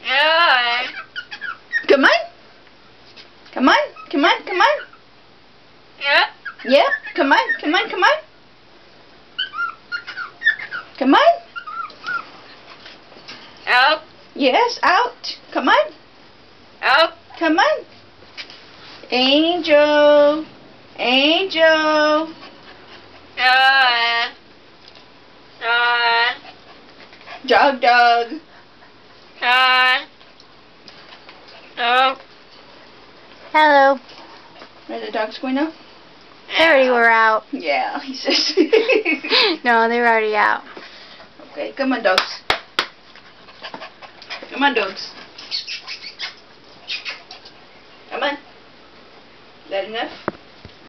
Yeah. Come on. Come on. Come on. Come on. Yeah. Yeah. Come on. Come on. Come on. Come on. Out. Yes, out. Come on. Out. Come on. Angel. Angel. Yeah. Dog, dog. Oh. Hello. Are the dogs going now? They already were out. Yeah, he says. No, they were already out. Okay, come on, dogs. Come on, dogs. Come on. Is that enough?